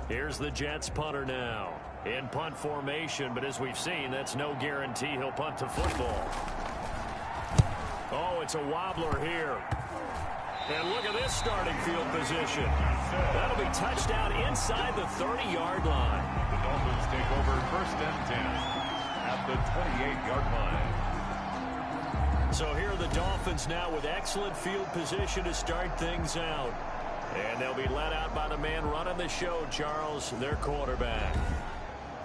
Here's the Jets punter now. In punt formation, but as we've seen, that's no guarantee he'll punt to football. Oh, it's a wobbler here. And look at this starting field position. That'll be touchdown inside the 30-yard line. The Dolphins take over 1st and 10 at the 28-yard line. So here are the Dolphins now with excellent field position to start things out. And they'll be led out by the man running the show, Charles, their quarterback.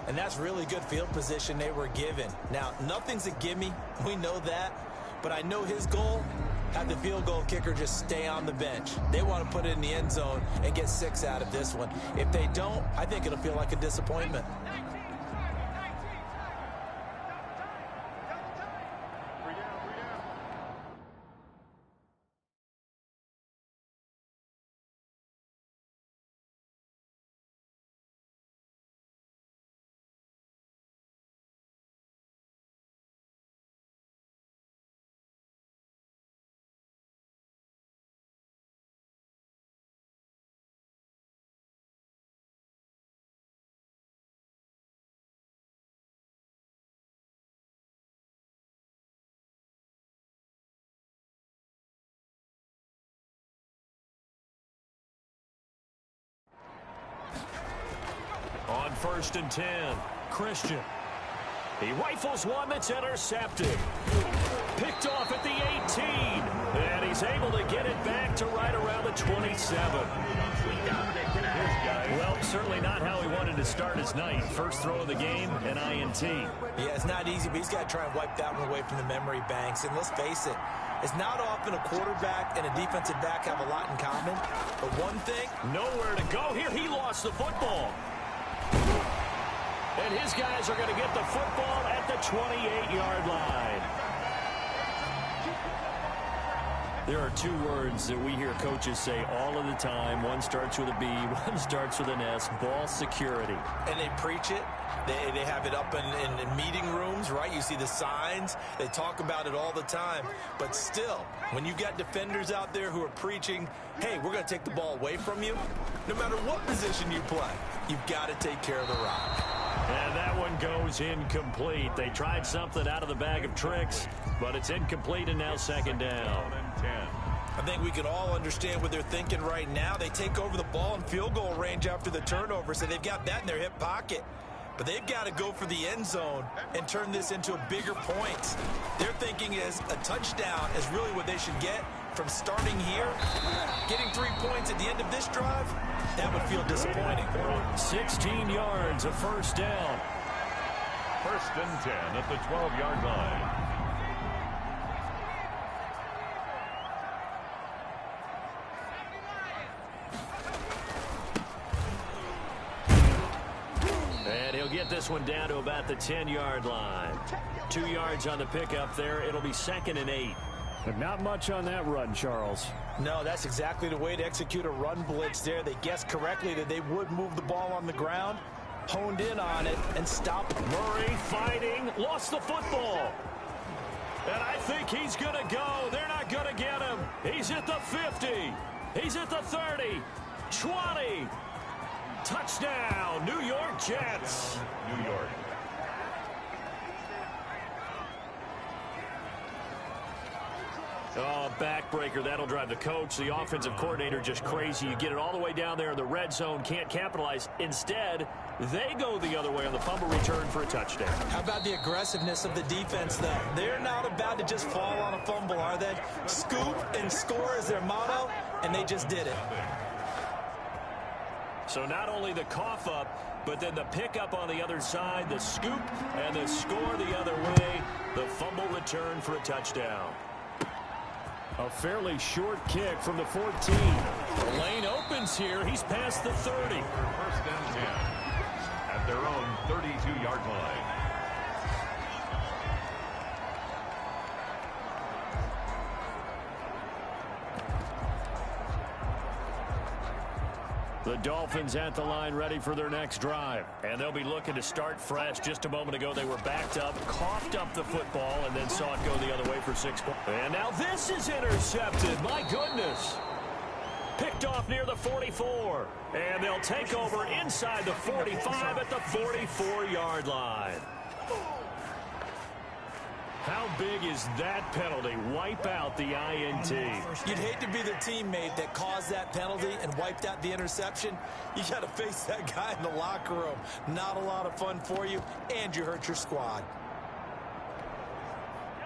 And that's really good field position they were given. Now, nothing's a gimme. We know that. But I know his goal, have the field goal kicker just stay on the bench. They want to put it in the end zone and get 6 out of this one. If they don't, I think it'll feel like a disappointment. On 1st and 10, Christian. He rifles one that's intercepted. Picked off at the 18. And he's able to get it back to right around the 27. Well, certainly not how he wanted to start his night. First throw of the game, an INT. Yeah, it's not easy, but he's got to try and wipe that one away from the memory banks. And let's face it, it's not often a quarterback and a defensive back have a lot in common. But one thing, nowhere to go here. He lost the football. And his guys are going to get the football at the 28-yard line. There are 2 words that we hear coaches say all of the time. One starts with a B, one starts with an S, ball security. And they preach it. They have it up in meeting rooms, right? You see the signs. They talk about it all the time. But still, when you've got defenders out there who are preaching, hey, we're going to take the ball away from you, no matter what position you play, you've got to take care of the rock. And that one goes incomplete. They tried something out of the bag of tricks, but it's incomplete and now 2nd down. I think we can all understand what they're thinking right now. They take over the ball in field goal range after the turnover, so they've got that in their hip pocket. But they've got to go for the end zone and turn this into a bigger point. Their thinking is a touchdown is really what they should get from starting here. Getting 3 points at the end of this drive, that would feel disappointing. 16 yards, a 1st down. 1st and 10 at the 12-yard line. And he'll get this one down to about the 10-yard line. 2 yards on the pickup there. It'll be 2nd and 8. But not much on that run, Charles. No, that's exactly the way to execute a run blitz there. They guessed correctly that they would move the ball on the ground, honed in on it, and stopped it. Murray fighting, lost the football. And I think he's going to go. They're not going to get him. He's at the 50. He's at the 30. 20. Touchdown, New York Jets. New York. Oh, backbreaker. That'll drive the coach, the offensive coordinator, just crazy. You get it all the way down there in the red zone, can't capitalize. Instead, they go the other way on the fumble return for a touchdown. How about the aggressiveness of the defense, though? They're not about to just fall on a fumble, are they? Scoop and score is their motto, and they just did it. So not only the cough up, but then the pickup on the other side, the scoop, and the score the other way, the fumble return for a touchdown. A fairly short kick from the 14. The lane opens here. He's past the 30. 1st and 10 at their own 32-yard line. The The Dolphins at the line ready for their next drive. And they'll be looking to start fresh. Just a moment ago, they were backed up, coughed up the football, and then saw it go the other way for 6 points. And now this is intercepted. My goodness. Picked off near the 44. And they'll take over inside the 45 at the 44-yard line. How big is that penalty? Wipe out the INT. You'd hate to be the teammate that caused that penalty and wiped out the interception. You got to face that guy in the locker room. Not a lot of fun for you, and you hurt your squad.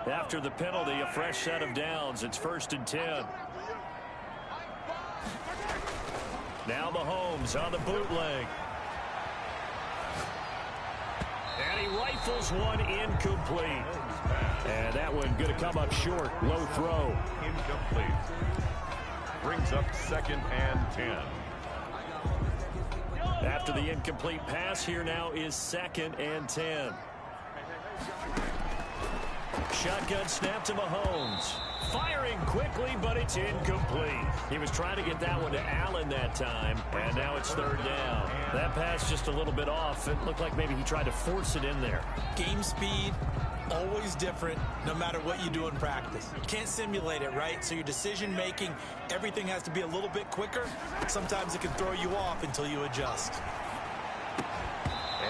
After the penalty, a fresh set of downs. It's 1st and 10. Now Mahomes on the bootleg. And he rifles one incomplete. And that one going to come up short. Low throw. Incomplete. Brings up 2nd and 10. After the incomplete pass, here now is 2nd and 10. Shotgun snap to Mahomes. Firing quickly, but it's incomplete. He was trying to get that one to Allen that time, and now it's 3rd down. That pass just a little bit off. It looked like maybe he tried to force it in there. Game speed, always different, no matter what you do in practice. You can't simulate it, right? So your decision-making, everything has to be a little bit quicker. Sometimes it can throw you off until you adjust.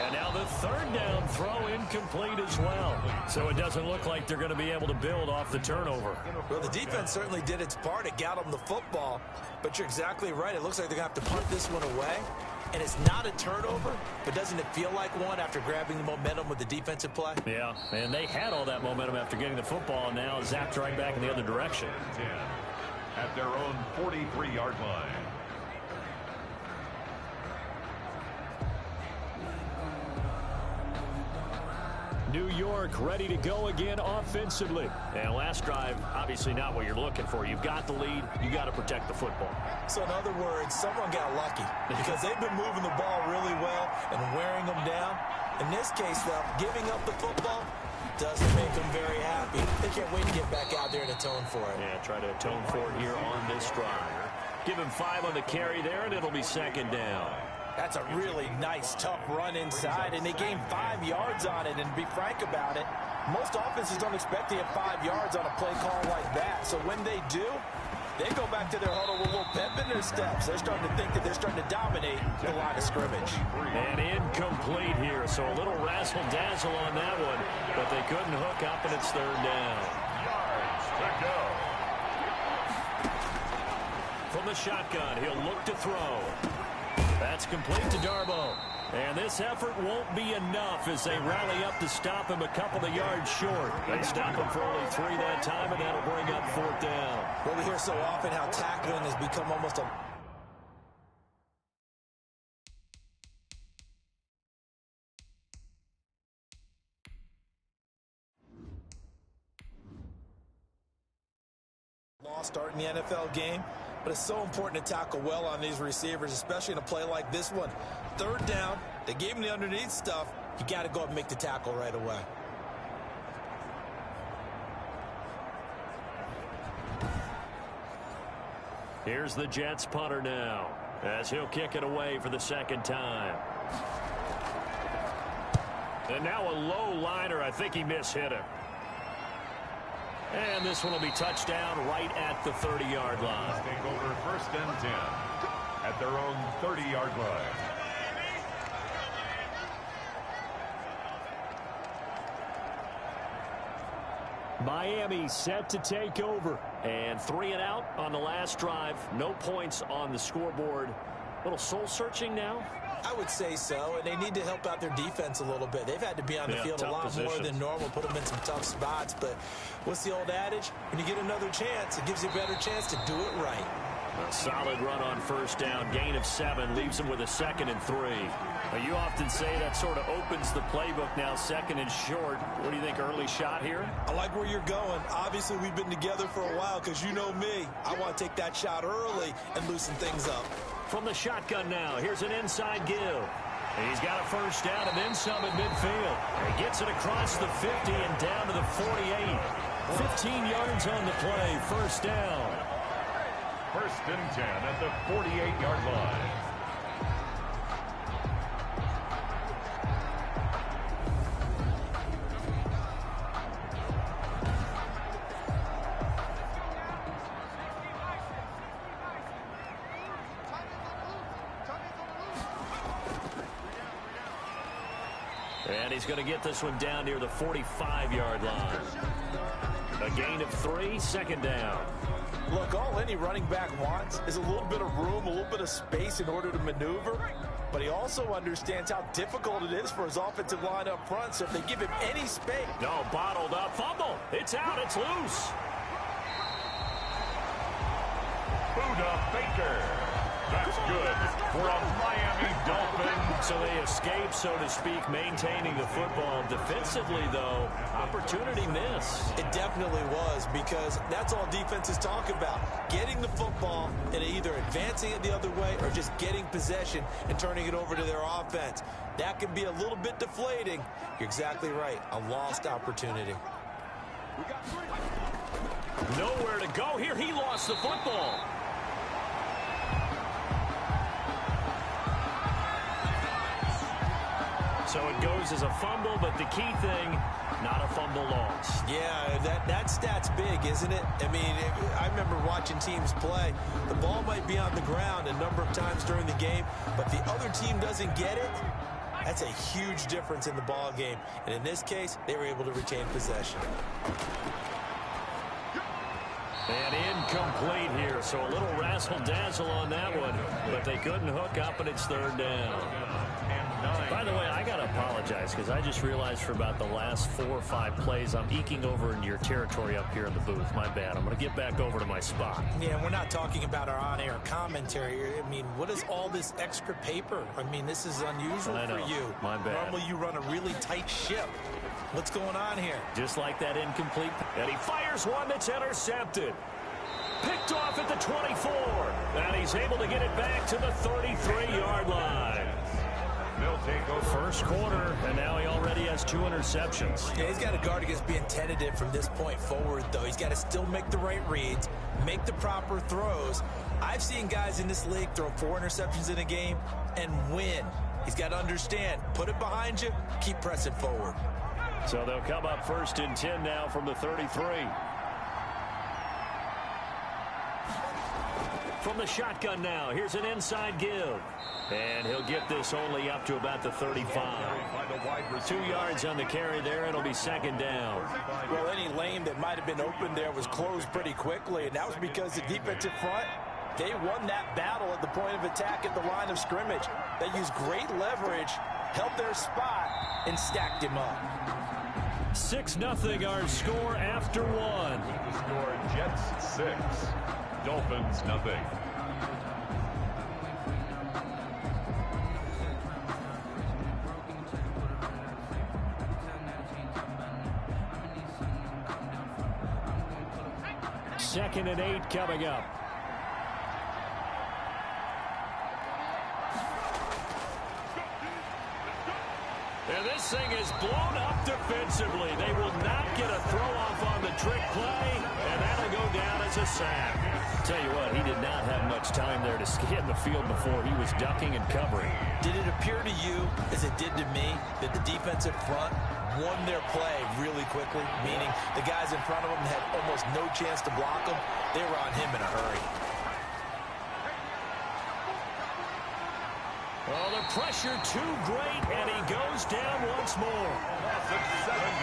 And now the 3rd down throw incomplete as well. So it doesn't look like they're going to be able to build off the turnover. Well, the defense certainly did its part. It got them the football. But you're exactly right. It looks like they're going to have to punt this one away. And it's not a turnover, but doesn't it feel like one after grabbing the momentum with the defensive play? Yeah, and they had all that momentum after getting the football, and now zapped right back in the other direction. 10 at their own 43-yard line. New York ready to go again offensively. And last drive, obviously not what you're looking for. You've got the lead. You got to protect the football. So in other words, someone got lucky because they've been moving the ball really well and wearing them down. In this case, though, giving up the football doesn't make them very happy. They can't wait to get back out there and atone for it. Yeah, try to atone for it here on this drive. Give him 5 on the carry there, and it'll be 2nd down. That's a really nice, tough run inside, and they gained 5 yards on it. And to be frank about it, most offenses don't expect to get 5 yards on a play call like that. So when they do, they go back to their huddle with a little pep in their steps. They're starting to think that they're starting to dominate the line of scrimmage. And incomplete here, so a little razzle-dazzle on that one, but they couldn't hook up, and it's 3rd down. Yards to go. From the shotgun, he'll look to throw. That's complete to Darbo. And this effort won't be enough as they rally up to stop him a couple of yards short. They stop him for only 3 that time, and that'll bring up 4th down. Well, we hear so often how tackling has become almost a... loss starting the NFL game. But it's so important to tackle well on these receivers, especially in a play like this one. 3rd down, they gave him the underneath stuff. You got to go up and make the tackle right away. Here's the Jets punter now, as he'll kick it away for the 2nd time. And now a low liner. I think he mishit him. And this one will be touchdown right at the 30-yard line. Take over 1st and 10 at their own 30-yard line. Miami set to take over. And 3 and out on the last drive. No points on the scoreboard. A little soul-searching now. I would say so, and they need to help out their defense a little bit. They've had to be on the field a lot more than normal, put them in some tough spots. But what's the old adage? When you get another chance, it gives you a better chance to do it right. A solid run on 1st down. Gain of 7 leaves them with a 2nd and 3. Now, you often say that sort of opens the playbook now, 2nd and short. What do you think, early shot here? I like where you're going. Obviously, we've been together for a while because you know me. I want to take that shot early and loosen things up. From the shotgun now, here's an inside give. And he's got a 1st down and then some at midfield. He gets it across the 50 and down to the 48. 15 yards on the play, 1st down. 1st and 10 at the 48-yard line. he's going to get this one down near the 45-yard line. A gain of 3, second down. Look, all any running back wants is a little bit of room, a little bit of space in order to maneuver. But he also understands how difficult it is for his offensive line up front. So if they give him any space. No, bottled up. Fumble. It's out. It's loose. Buda Baker. That's good for a Miami Dolphin. So they escape, so to speak, maintaining the football. Defensively, though, opportunity miss. It definitely was, because that's all defenses talk about. Getting the football and either advancing it the other way or just getting possession and turning it over to their offense. That can be a little bit deflating. You're exactly right. A lost opportunity. Nowhere to go here. He lost the football. So it goes as a fumble, but the key thing, not a fumble loss. Yeah, that stat's big, isn't it? I mean, I remember watching teams play. The ball might be on the ground a number of times during the game, but the other team doesn't get it. That's a huge difference in the ball game. And in this case, they were able to retain possession. And incomplete here, so a little razzle-dazzle on that one, but they couldn't hook up, and it's third down. By the way, I got to apologize because I just realized for about the last 4 or 5 plays, I'm eking over into your territory up here in the booth. My bad. I'm going to get back over to my spot. Yeah, we're not talking about our on-air commentary. I mean, what is all this extra paper? I mean, this is unusual for you. My bad. Normally you run a really tight ship. What's going on here? Just like that incomplete. And he fires one that's intercepted. Picked off at the 24. And he's able to get it back to the 33-yard line. They'll take over. First quarter, and now he already has 2 interceptions. Yeah, he's got to guard against being tentative from this point forward, though. He's got to still make the right reads, make the proper throws. I've seen guys in this league throw 4 interceptions in a game and win. He's got to understand, put it behind you, keep pressing forward. So they'll come up 1st and 10 now from the 33. From the shotgun now, here's an inside give. And he'll get this only up to about the 35. 2 yards on the carry there. It'll be second down. Well, any lane that might have been open there was closed pretty quickly, and that was because the defensive front, they won that battle at the point of attack at the line of scrimmage. They used great leverage, held their spot, and stacked him up. 6-0 our score after 1. The score, Jets 6, Dolphins nothing. Second and 8 coming up. And this thing is blown up defensively. They will not get a throw off on the trick play, and that'll go down as a sack. Tell you what, he did not have much time there to scan the field before. He was ducking and covering. Did it appear to you, as it did to me, that the defensive front won their play really quickly, meaning the guys in front of them had almost no chance to block them? They were on him in a hurry. Well, the pressure too great, and he goes down once more.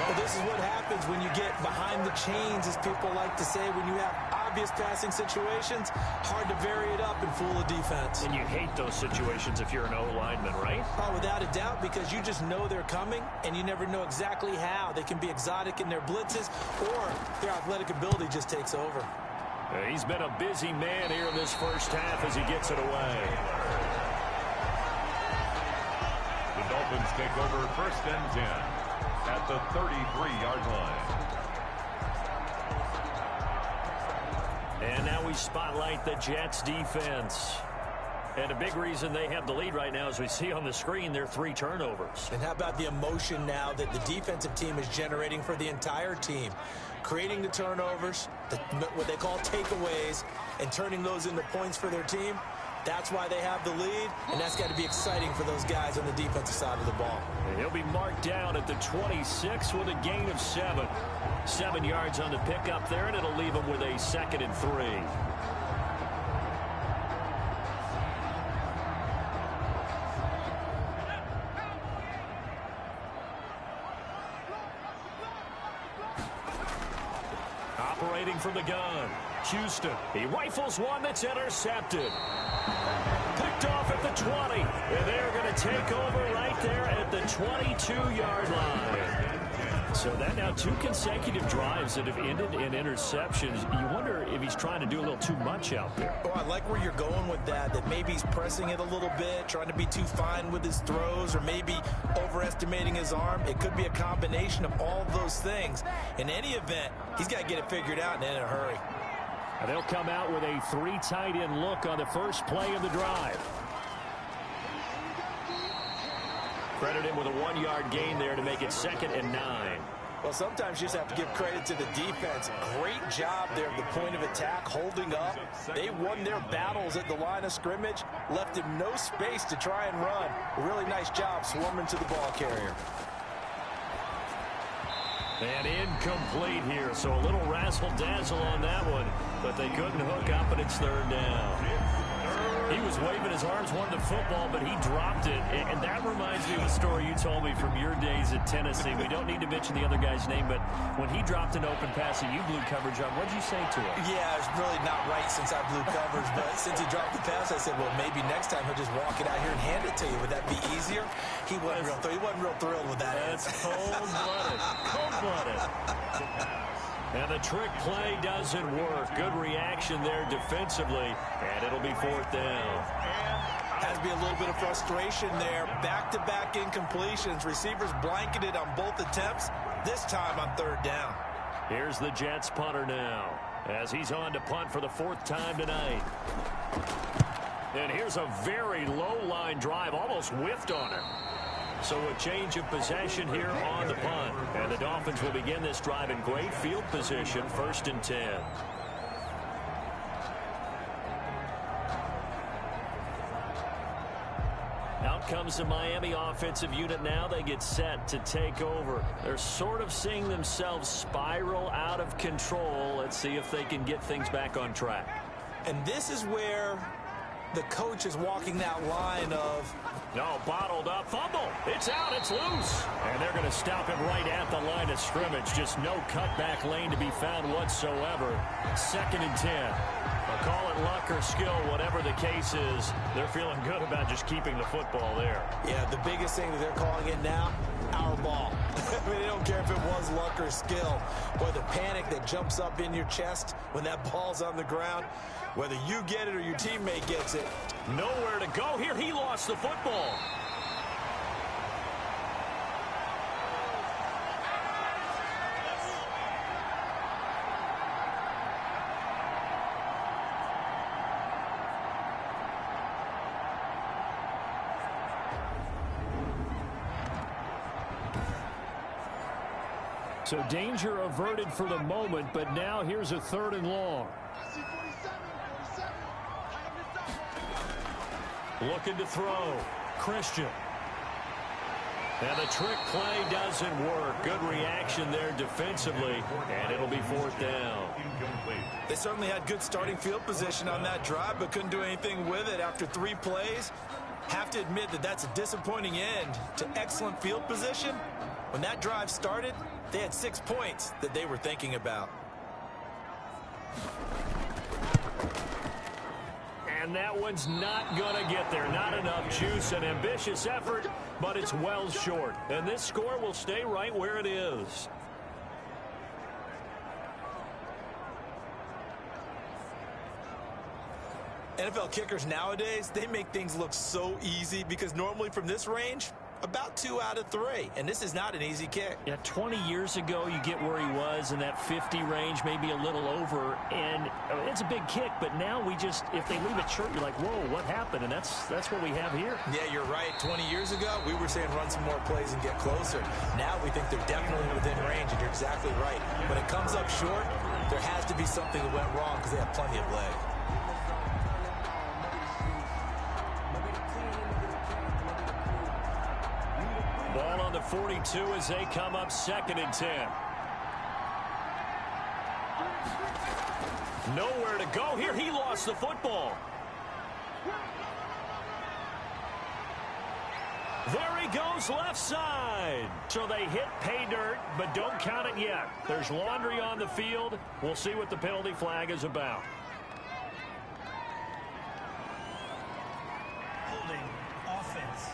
Well, this is what happens when you get behind the chains, as people like to say, when you have obvious passing situations. Hard to vary it up and fool a defense. And you hate those situations if you're an O-lineman, right? Oh, without a doubt, because you just know they're coming, and you never know exactly how. They can be exotic in their blitzes, or their athletic ability just takes over. He's been a busy man here in this first half as he gets it away. The Dolphins take over 1st and 10 at the 33-yard line. And now we spotlight the Jets defense. And a big reason they have the lead right now, as we see on the screen, their 3 turnovers. And how about the emotion now that the defensive team is generating for the entire team? Creating the turnovers, what they call takeaways, and turning those into points for their team. That's why they have the lead, and that's got to be exciting for those guys on the defensive side of the ball. And he'll be marked down at the 26 with a gain of 7. 7 yards on the pickup there, and it'll leave him with a 2nd and 3. operating from the gun. Houston, he rifles one that's intercepted. Picked off at the 20. And they're going to take over right there at the 22-yard line. So that now 2 consecutive drives that have ended in interceptions. You wonder if he's trying to do a little too much out there. Oh, I like where you're going with that maybe he's pressing it a little bit, trying to be too fine with his throws, or maybe overestimating his arm. It could be a combination of all of those things. In any event, he's got to get it figured out and in a hurry. And they'll come out with a 3 tight end look on the first play of the drive. Credit him with a 1-yard gain there to make it 2nd and 9. Well, sometimes you just have to give credit to the defense. Great job there at the point of attack, holding up. They won their battles at the line of scrimmage, left him no space to try and run. A really nice job swarming to the ball carrier. And incomplete here, so a little razzle-dazzle on that one, but they couldn't hook up, and it's 3rd down. He was waving his arms, wanted the football, but he dropped it. And that reminds me of a story you told me from your days at Tennessee. We don't need to mention the other guy's name, but when he dropped an open pass and you blew coverage on, what did you say to him? Yeah, it's really not right since I blew coverage, but since he dropped the pass, I said, well, maybe next time he'll just walk it out here and hand it to you. Would that be easier? He wasn't real thrilled with that. That's cold-blooded. Cold-blooded. And the trick play doesn't work. Good reaction there defensively, and it'll be 4th down. Has to be a little bit of frustration there. Back-to-back incompletions. Receivers blanketed on both attempts, this time on 3rd down. Here's the Jets punter now, as he's on to punt for the 4th time tonight. And here's a very low-line drive, almost whiffed on it. So a change of possession here on the punt. And the Dolphins will begin this drive in great field position, 1st and 10. Out comes the Miami offensive unit now. They get set to take over. They're sort of seeing themselves spiral out of control. Let's see if they can get things back on track. And this is where the coach is walking that line of... No, bottled up. Fumble. It's out. It's loose. And they're going to stop him right at the line of scrimmage. Just no cutback lane to be found whatsoever. 2nd and 10. I'll call it luck or skill, whatever the case is. They're feeling good about just keeping the football there. Yeah, the biggest thing that they're calling it now, our ball. I mean, they don't care if it was luck or skill. Boy, the panic that jumps up in your chest when that ball's on the ground, whether you get it or your teammate gets it. Nowhere to go here. He lost the football. So danger averted for the moment, but now here's a 3rd and long. Looking to throw. Christian. And the trick play doesn't work. Good reaction there defensively, and it'll be 4th down. They certainly had good starting field position on that drive, but couldn't do anything with it after 3 plays. Have to admit that that's a disappointing end to excellent field position. When that drive started, they had 6 points that they were thinking about. And that one's not going to get there. Not enough juice. An ambitious effort, but it's well short. And this score will stay right where it is. NFL kickers nowadays, they make things look so easy because normally from this range, about 2 out of 3. And this is not an easy kick. Yeah, 20 years ago, you get where he was in that 50 range, maybe a little over. And it's a big kick, but now we just, if they leave it short, you're like, whoa, what happened? And that's what we have here. Yeah, you're right. 20 years ago, we were saying run some more plays and get closer. Now we think they're definitely within range, and you're exactly right. When it comes up short, there has to be something that went wrong because they have plenty of leg. Ball on the 42 as they come up 2nd and 10. Nowhere to go here. He lost the football. There he goes left side. So they hit pay dirt, but don't count it yet. There's laundry on the field. We'll see what the penalty flag is about. Holding offense.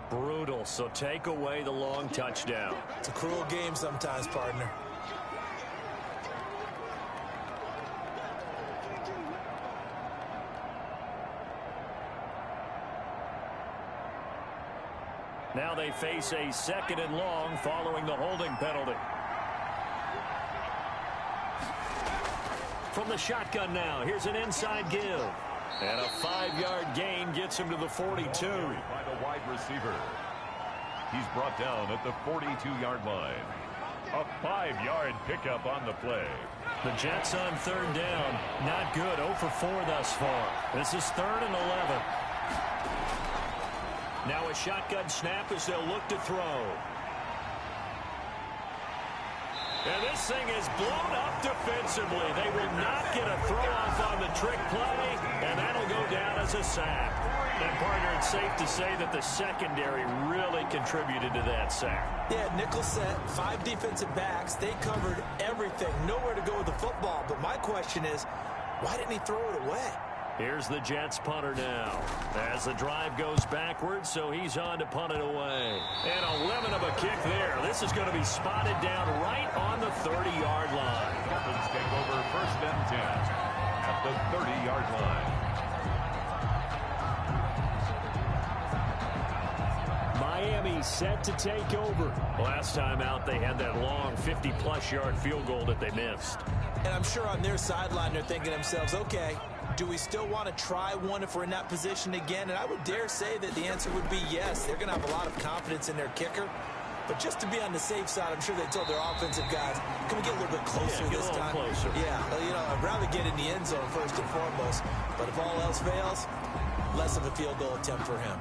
Brutal, so take away the long touchdown. It's a cruel game sometimes, partner. Now they face a 2nd and long following the holding penalty. From the shotgun now, here's an inside give. And a 5-yard gain gets him to the 42. By the wide receiver. He's brought down at the 42-yard line. A 5-yard pickup on the play. The Jets on 3rd down. Not good. 0 for 4 thus far. This is 3rd and 11. Now a shotgun snap as they'll look to throw. And this thing is blown up defensively. They will not get a throw-off on the trick play, and that'll go down as a sack. And, partner, it's safe to say that the secondary really contributed to that sack. Yeah, nickel set, 5 defensive backs. They covered everything. Nowhere to go with the football. But my question is, why didn't he throw it away? Here's the Jets punter now. As the drive goes backwards, so he's on to punt it away. And a lemon of a kick there. This is going to be spotted down right on the 30-yard line. Dolphins take over 1st and 10 at the 30-yard line. Miami set to take over. Last time out, they had that long 50-plus yard field goal that they missed. And I'm sure on their sideline they're thinking to themselves, okay, do we still want to try one if we're in that position again? And I would dare say that the answer would be yes. They're going to have a lot of confidence in their kicker. But just to be on the safe side, I'm sure they told their offensive guys, can we get a little bit closer this time? Closer. Yeah, well, you know, I'd rather get in the end zone first and foremost. But if all else fails, less of a field goal attempt for him.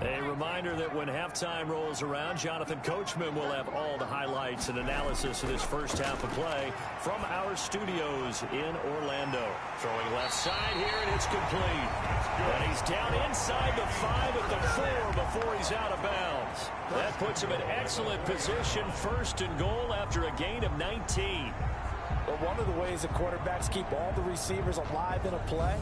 A reminder that when halftime rolls around, Jonathan Coachman will have all the highlights and analysis of this first half of play from our studios in Orlando. Throwing left side here, and it's complete. And he's down inside the 5 at the 4 before he's out of bounds. That puts him in excellent position, 1st and goal after a gain of 19. But one of the ways that quarterbacks keep all the receivers alive in a play,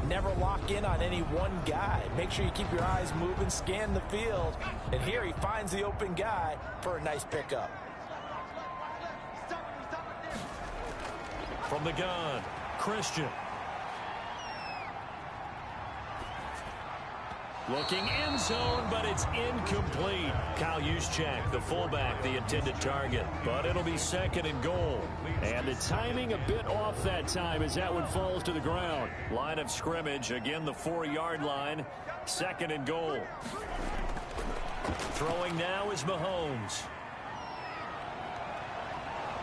never lock in on any one guy. Make sure you keep your eyes moving, scan the field. And here he finds the open guy for a nice pickup. From the gun, Christian. Looking end zone, but it's incomplete. Kyle Juszczyk, the fullback, the intended target. But it'll be 2nd and goal. And the timing a bit off that time as that one falls to the ground. Line of scrimmage, again the 4-yard line. 2nd and goal. Throwing now is Mahomes.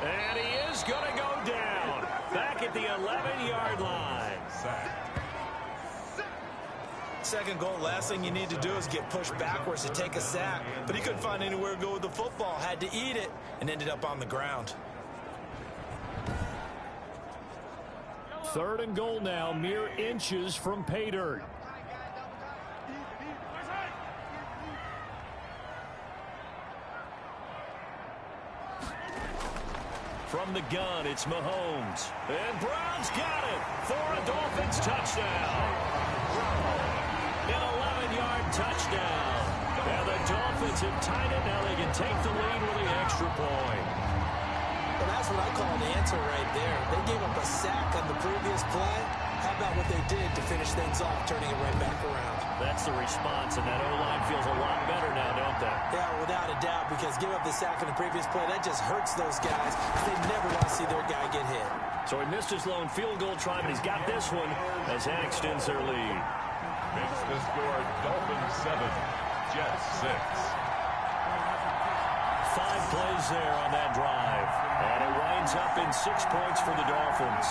And he is going to go down. Back at the 11-yard line. Sack. 2nd goal, last thing you need to do is get pushed backwards to take a sack. But he couldn't find anywhere to go with the football. Had to eat it and ended up on the ground. 3rd and goal now, mere inches from pay dirt. From the gun, it's Mahomes. And Brown's got it for a Dolphins touchdown. An 11-yard touchdown. And the Dolphins have tied it. Now they can take the lead with the extra point. Well, that's what I call an answer right there. They gave up a sack on the previous play. How about what they did to finish things off, turning it right back around? That's the response, and that O-line feels a lot better now, don't they? Yeah, without a doubt, because give up the sack in the previous play, that just hurts those guys. They never want to see their guy get hit. So he missed his lone field goal try, but he's got this one as that extends their lead. Makes the score Dolphins 7, Jets 6. 5 plays there on that drive. And it winds up in 6 points for the Dolphins.